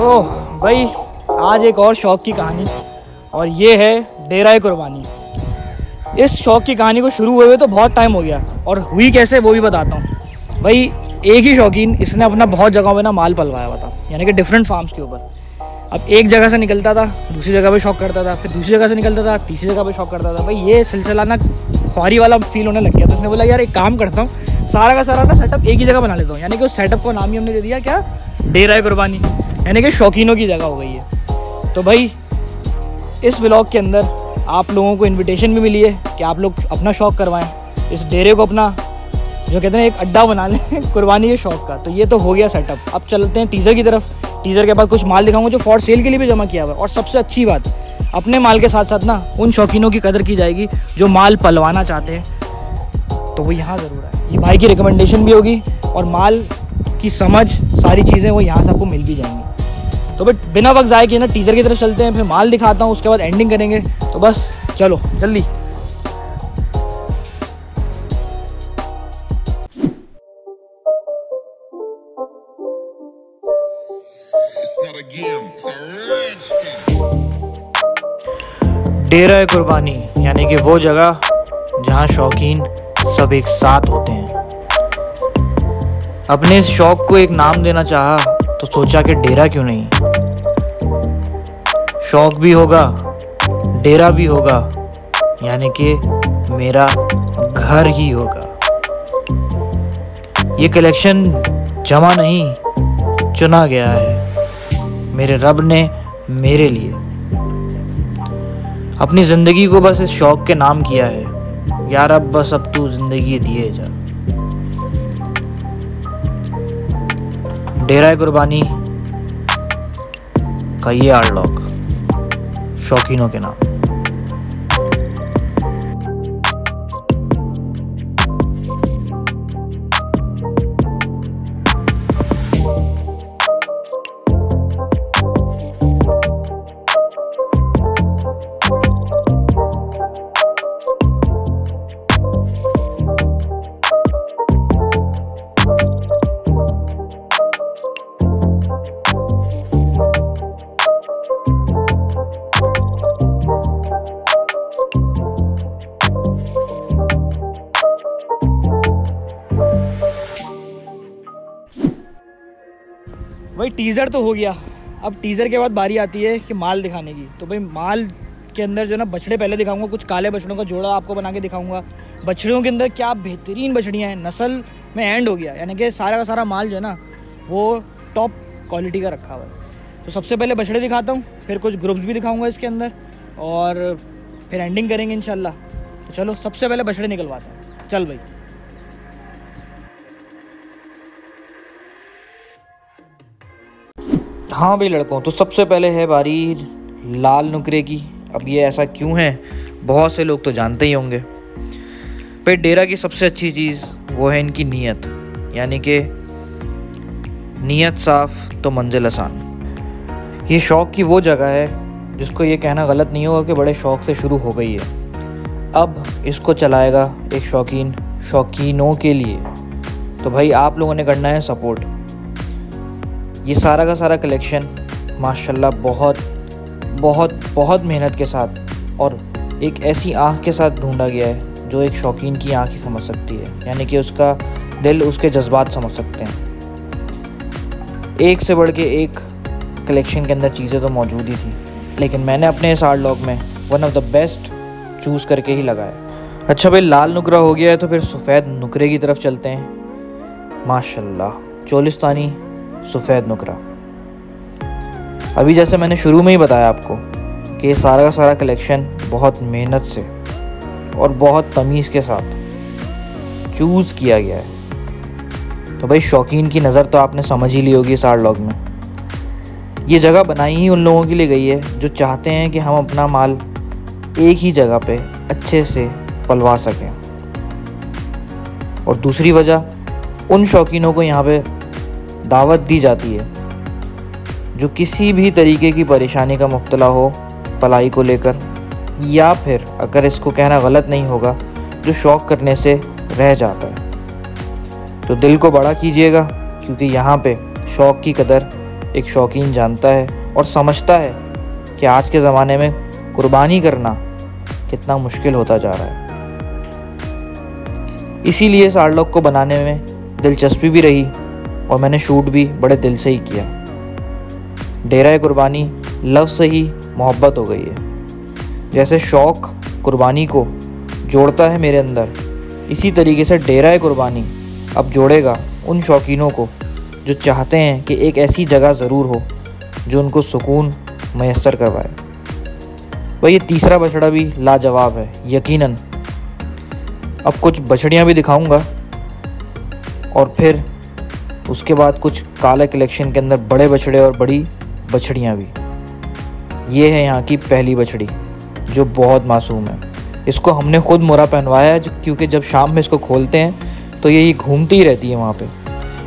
ओह भाई, आज एक और शौक़ की कहानी, और ये है डेरा कुर्बानी। इस शौक़ की कहानी को शुरू हुए तो बहुत टाइम हो गया, और हुई कैसे वो भी बताता हूँ। भाई एक ही शौकीन, इसने अपना बहुत जगह पे ना माल पलवाया हुआ था, यानी कि डिफरेंट फार्म्स के ऊपर। अब एक जगह से निकलता था, दूसरी जगह पे शौक़ करता था, फिर दूसरी जगह से निकलता था, तीसरी जगह पे शौक़ करता था। भाई ये सिलसिला ना ख्वारी वाला फील होने लग गया। तो उसने बोला यार एक काम करता हूँ, सारा का सारा ना सेटअप एक ही जगह बना लेता हूँ। यानी कि उस सेटअप को नाम ही हमने दे दिया क्या, डेरा कुर्बानी, यानी कि शौकीनों की जगह हो गई है। तो भाई इस व्लॉग के अंदर आप लोगों को इनविटेशन भी मिली है कि आप लोग अपना शौक़ करवाएं, इस डेरे को अपना जो कहते हैं एक अड्डा बना लें कुर्बानी के शौक़ का। तो ये तो हो गया सेटअप। अब चलते हैं टीज़र की तरफ। टीज़र के बाद कुछ माल दिखाऊंगा जो फॉर सेल के लिए भी जमा किया हुआ है। और सबसे अच्छी बात, अपने माल के साथ साथ ना उन शौकीनों की कदर की जाएगी जो माल पलवाना चाहते हैं। तो वो यहाँ ज़रूर है, ये भाई की रिकमेंडेशन भी होगी और माल की समझ, सारी चीज़ें वो यहाँ से आपको मिल भी जाएंगी। तो बट बिना वक्त ज़ाया किए ना टीज़र की तरफ चलते हैं, फिर माल दिखाता हूँ, उसके बाद एंडिंग करेंगे। तो बस चलो जल्दी। डेरा कुर्बानी यानी कि वो जगह जहाँ शौकीन सब एक साथ होते हैं। अपने इस शौक़ को एक नाम देना चाहा तो सोचा कि डेरा क्यों नहीं। शौक़ भी होगा, डेरा भी होगा, यानी कि मेरा घर ही होगा। ये कलेक्शन जमा नहीं, चुना गया है मेरे रब ने मेरे लिए। अपनी ज़िंदगी को बस इस शौक़ के नाम किया है। यार अब बस अब तू ज़िंदगी दिए जा। डेरा कुर्बानी का ये आर्टलॉक शौकीनों के नाम। भाई टीज़र तो हो गया, अब टीज़र के बाद बारी आती है कि माल दिखाने की। तो भाई माल के अंदर जो ना बछड़े पहले दिखाऊंगा, कुछ काले बछड़ों का जोड़ा आपको बना के दिखाऊंगा। बछड़ियों के अंदर क्या बेहतरीन बछड़ियाँ हैं, नस्ल में एंड हो गया, यानी कि सारा का सारा माल जो है ना वो टॉप क्वालिटी का रखा हुआ है। तो सबसे पहले बछड़े दिखाता हूँ, फिर कुछ ग्रुप्स भी दिखाऊँगा इसके अंदर, और फिर एंडिंग करेंगे इंशाल्लाह। तो चलो सबसे पहले बछड़े निकलवाते हैं, चल भाई। हाँ भाई लड़कों, तो सबसे पहले है बारी लाल नुकरे की। अब ये ऐसा क्यों है, बहुत से लोग तो जानते ही होंगे। पे डेरा की सबसे अच्छी चीज़ वो है इनकी नीयत, यानी कि नीयत साफ तो मंजिल आसान। ये शौक़ की वो जगह है जिसको ये कहना गलत नहीं होगा कि बड़े शौक़ से शुरू हो गई है। अब इसको चलाएगा एक शौकीन शौकीनों के लिए। तो भाई आप लोगों ने करना है सपोर्ट। ये सारा का सारा कलेक्शन माशाल्लाह बहुत बहुत बहुत मेहनत के साथ और एक ऐसी आँख के साथ ढूंढा गया है जो एक शौकीन की आँख ही समझ सकती है, यानी कि उसका दिल, उसके जज्बात समझ सकते हैं। एक से बढ़ के एक कलेक्शन के अंदर चीज़ें तो मौजूद ही थी, लेकिन मैंने अपने इस आर्टलॉक में one of the best choose करके ही लगाया। अच्छा भाई लाल नुकरा हो गया है, तो फिर सफ़ेद नुकरे की तरफ चलते हैं। माशाल्लाह चोलिस्तानी सफ़ेद नुकरा। अभी जैसे मैंने शुरू में ही बताया आपको कि ये सारा का सारा कलेक्शन बहुत मेहनत से और बहुत तमीज़ के साथ चूज़ किया गया है। तो भाई शौकीन की नज़र तो आपने समझ ही ली होगी इस आर्टलॉक में। ये जगह बनाई ही उन लोगों के लिए गई है जो चाहते हैं कि हम अपना माल एक ही जगह पे अच्छे से पलवा सकें। और दूसरी वजह, उन शौकीनों को यहाँ पे दावत दी जाती है जो किसी भी तरीके की परेशानी का मुब्तला हो पलाई को लेकर, या फिर अगर इसको कहना गलत नहीं होगा, जो शौक़ करने से रह जाता है। तो दिल को बड़ा कीजिएगा, क्योंकि यहाँ पे शौक़ की कदर एक शौकीन जानता है और समझता है कि आज के ज़माने में कुर्बानी करना कितना मुश्किल होता जा रहा है। इसीलिए शार्लॉक को बनाने में दिलचस्पी भी रही और मैंने शूट भी बड़े दिल से ही किया। डेरा-ए-कुर्बानी लफ्ज़ से ही मोहब्बत हो गई है। जैसे शौक़ कुर्बानी को जोड़ता है मेरे अंदर, इसी तरीके से डेरा-ए-कुर्बानी अब जोड़ेगा उन शौकीनों को जो चाहते हैं कि एक ऐसी जगह ज़रूर हो जो उनको सुकून मैसर करवाए। भाई ये तीसरा बछड़ा भी लाजवाब है यकीनन। अब कुछ बछड़ियाँ भी दिखाऊंगा और फिर उसके बाद कुछ काला कलेक्शन के अंदर बड़े बछड़े और बड़ी बछड़ियाँ भी। ये है यहाँ की पहली बछड़ी जो बहुत मासूम है। इसको हमने खुद मोरा पहनवाया है क्योंकि जब शाम में इसको खोलते हैं तो यही घूमती ही रहती है वहाँ पे।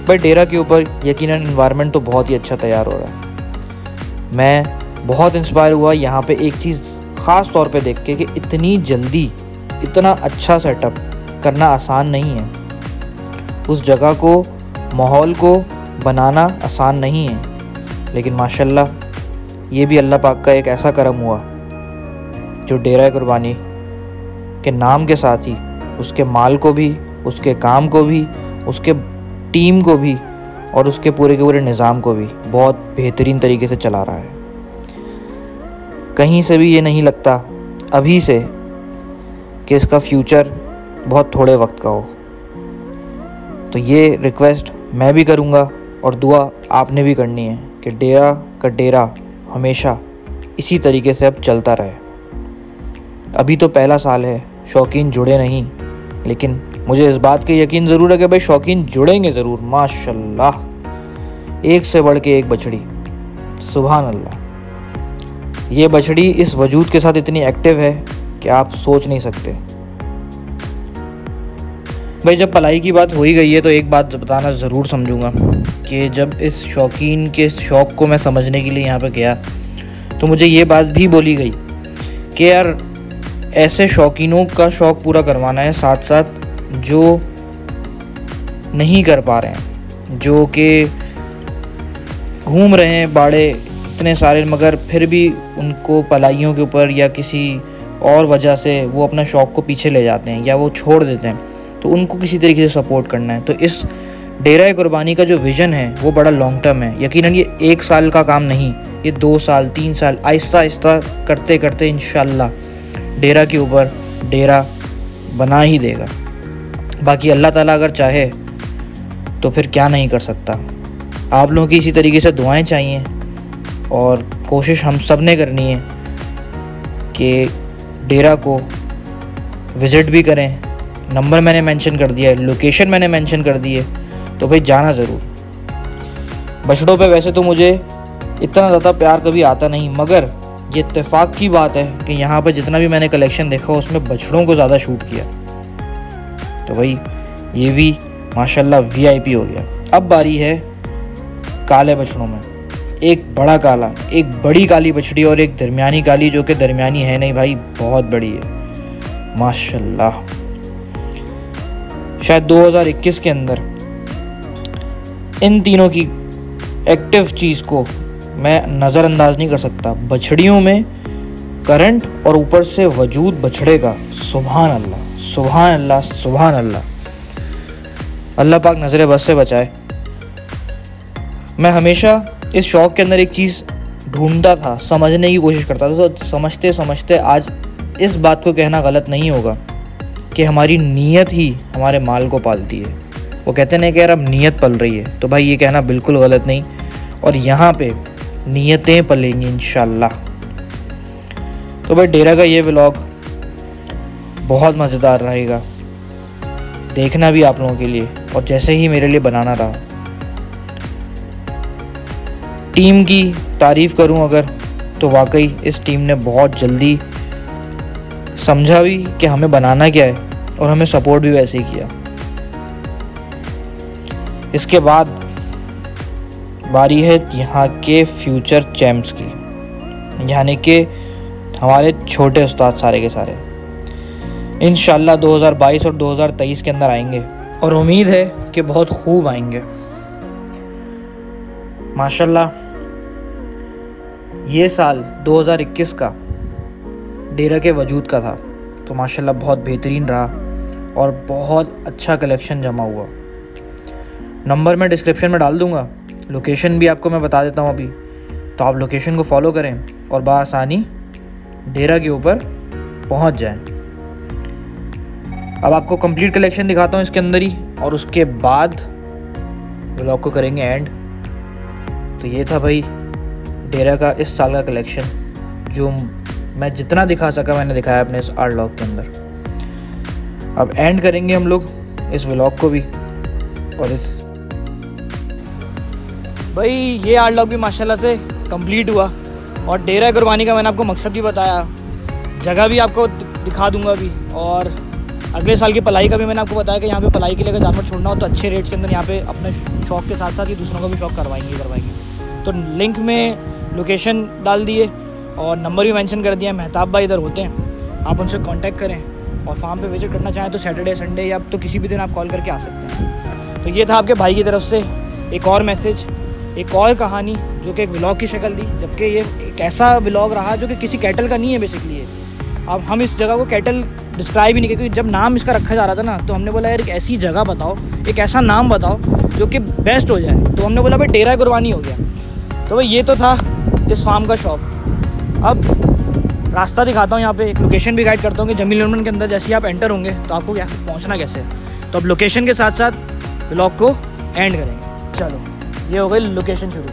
बट डेरा के ऊपर यकीनन एनवायरनमेंट तो बहुत ही अच्छा तैयार हो रहा है। मैं बहुत इंस्पायर हुआ यहाँ पे एक चीज़ ख़ास तौर पे देख के कि इतनी जल्दी इतना अच्छा सेटअप करना आसान नहीं है। उस जगह को, माहौल को बनाना आसान नहीं है, लेकिन माशाल्लाह ये भी अल्लाह पाक का एक ऐसा करम हुआ जो डेरा-ए-कुर्बानी के नाम के साथ ही उसके माल को भी, उसके काम को भी, उसके टीम को भी और उसके पूरे के पूरे निज़ाम को भी बहुत बेहतरीन तरीके से चला रहा है। कहीं से भी ये नहीं लगता अभी से कि इसका फ्यूचर बहुत थोड़े वक्त का हो। तो ये रिक्वेस्ट मैं भी करूँगा और दुआ आपने भी करनी है कि डेरा का डेरा हमेशा इसी तरीके से अब चलता रहे। अभी तो पहला साल है, शौकीन जुड़े नहीं, लेकिन मुझे इस बात के यकीन ज़रूर है कि भाई शौकीन जुड़ेंगे ज़रूर। माशाल्लाह, एक से बढ़ के एक बछड़ी, सुभान अल्लाह। ये बछड़ी इस वजूद के साथ इतनी एक्टिव है कि आप सोच नहीं सकते। भाई जब पलाई की बात हो ही गई है तो एक बात बताना ज़रूर समझूंगा कि जब इस शौकीन के शौक़ को मैं समझने के लिए यहाँ पर गया तो मुझे ये बात भी बोली गई कि यार ऐसे शौकीनों का शौक़ पूरा करवाना है, साथ साथ जो नहीं कर पा रहे हैं, जो कि घूम रहे हैं बाड़े इतने सारे, मगर फिर भी उनको पलाइयों के ऊपर या किसी और वजह से वो अपना शौक़ को पीछे ले जाते हैं या वो छोड़ देते हैं, तो उनको किसी तरीके से सपोर्ट करना है। तो इस डेरा-ए-कुर्बानी का जो विज़न है वो बड़ा लॉन्ग टर्म है। यकीनन ये 1 साल का काम नहीं, ये 2 साल 3 साल आहिस्ता आहिस्ता करते करते इंशाल्लाह डेरा के ऊपर डेरा बना ही देगा। बाकी अल्लाह ताला अगर चाहे तो फिर क्या नहीं कर सकता। आप लोगों की इसी तरीके से दुआएं चाहिए और कोशिश हम सब ने करनी है कि डेरा को विज़िट भी करें। नंबर मैंने मेंशन कर दिया है, लोकेशन मैंने मेंशन कर दी है, तो भाई जाना ज़रूर। बछड़ों पे वैसे तो मुझे इतना ज़्यादा प्यार कभी आता नहीं, मगर ये इत्तेफाक की बात है कि यहाँ पर जितना भी मैंने कलेक्शन देखा उसमें बछड़ों को ज़्यादा शूट किया। तो भाई ये भी माशाल्लाह VIP हो गया। अब बारी है काले बछड़ों में। एक बड़ा काला, एक बड़ी काली बछड़ी और एक दरमियानी काली, जो कि दरमियानी है नहीं भाई, बहुत बड़ी है माशाल्लाह। शायद 2021 के अंदर इन तीनों की एक्टिव चीज़ को मैं नज़रअंदाज नहीं कर सकता। बछड़ियों में करंट और ऊपर से वजूद बछड़े का, सुभान अल्लाह सुभान अल्लाह सुभान अल्लाह। अल्लाह पाक नज़र बस से बचाए। मैं हमेशा इस शौक़ के अंदर एक चीज़ ढूंढता था, समझने की कोशिश करता था। तो समझते समझते आज इस बात को कहना गलत नहीं होगा कि हमारी नीयत ही हमारे माल को पालती है। वो कहते हैं कि यार अब नीयत पल रही है, तो भाई ये कहना बिल्कुल गलत नहीं। और यहाँ पे नीयतें पलेंगी इंशाल्लाह। तो भाई डेरा का ये व्लॉग बहुत मज़ेदार रहेगा, देखना भी आप लोगों के लिए, और जैसे ही मेरे लिए बनाना रहा। टीम की तारीफ़ करूं अगर, तो वाकई इस टीम ने बहुत जल्दी समझा भी कि हमें बनाना क्या है और हमें सपोर्ट भी वैसे ही किया। इसके बाद बारी है यहाँ के फ्यूचर चैम्प्स की, यानी कि हमारे छोटे उस्ताद सारे के सारे इंशाल्लाह 2022 और 2023 के अंदर आएंगे, और उम्मीद है कि बहुत खूब आएंगे। माशाल्लाह ये साल 2021 का डेरा के वजूद का था, तो माशाल्लाह बहुत बेहतरीन रहा और बहुत अच्छा कलेक्शन जमा हुआ। नंबर मैं डिस्क्रिप्शन में डाल दूँगा, लोकेशन भी आपको मैं बता देता हूँ अभी, तो आप लोकेशन को फॉलो करें और बआसानी डेरा के ऊपर पहुँच जाएं। अब आपको कंप्लीट कलेक्शन दिखाता हूँ इसके अंदर ही, और उसके बाद व्लॉग को करेंगे एंड। तो ये था भाई डेरा का इस साल का कलेक्शन, जो मैं जितना दिखा सका मैंने दिखाया अपने इस आर्ट व्लॉग के अंदर। अब एंड करेंगे हम लोग इस व्लॉग को भी। और इस भाई ये आर्ट व्लॉग भी माशाल्लाह से कंप्लीट हुआ, और डेरा कुर्बानी का मैंने आपको मकसद भी बताया, जगह भी आपको दिखा दूंगा अभी, और अगले साल की पलाई का भी मैंने आपको बताया कि यहाँ पे पलाई के लिए अगर जानवर छोड़ना हो तो अच्छे रेट्स के अंदर यहाँ पे अपने शौक के साथ साथ ही दूसरों का भी शौक करवाएंगे। तो लिंक में लोकेशन डाल दिए और नंबर भी मेंशन कर दिया। मेहताब भाई इधर होते हैं, आप उनसे कांटेक्ट करें, और फार्म पे विजिट करना चाहें तो सैटरडे संडे या तो किसी भी दिन आप कॉल करके आ सकते हैं। तो ये था आपके भाई की तरफ से एक और मैसेज, एक और कहानी जो कि एक व्लॉग की शक्ल दी, जबकि ये एक ऐसा व्लॉग रहा जो कि किसी कैटल का नहीं है बेसिकली। अब हम इस जगह को कैटल डिस्क्राइब ही नहीं किया, क्योंकि जब नाम इसका रखा जा रहा था ना, तो हमने बोला यार एक ऐसी जगह बताओ, एक ऐसा नाम बताओ जो कि बेस्ट हो जाए। तो हमने बोला भाई डेरा कुर्बानी हो गया। तो भाई ये तो था इस फार्म का शौक़। अब रास्ता दिखाता हूँ, यहाँ पे एक लोकेशन भी गाइड करता हूँ कि जमील नूरमन के अंदर जैसे ही आप एंटर होंगे तो आपको यहाँ पहुँचना कैसे है। तो अब लोकेशन के साथ साथ व्लॉग को एंड करेंगे। चलो ये हो गई लोकेशन शुरू।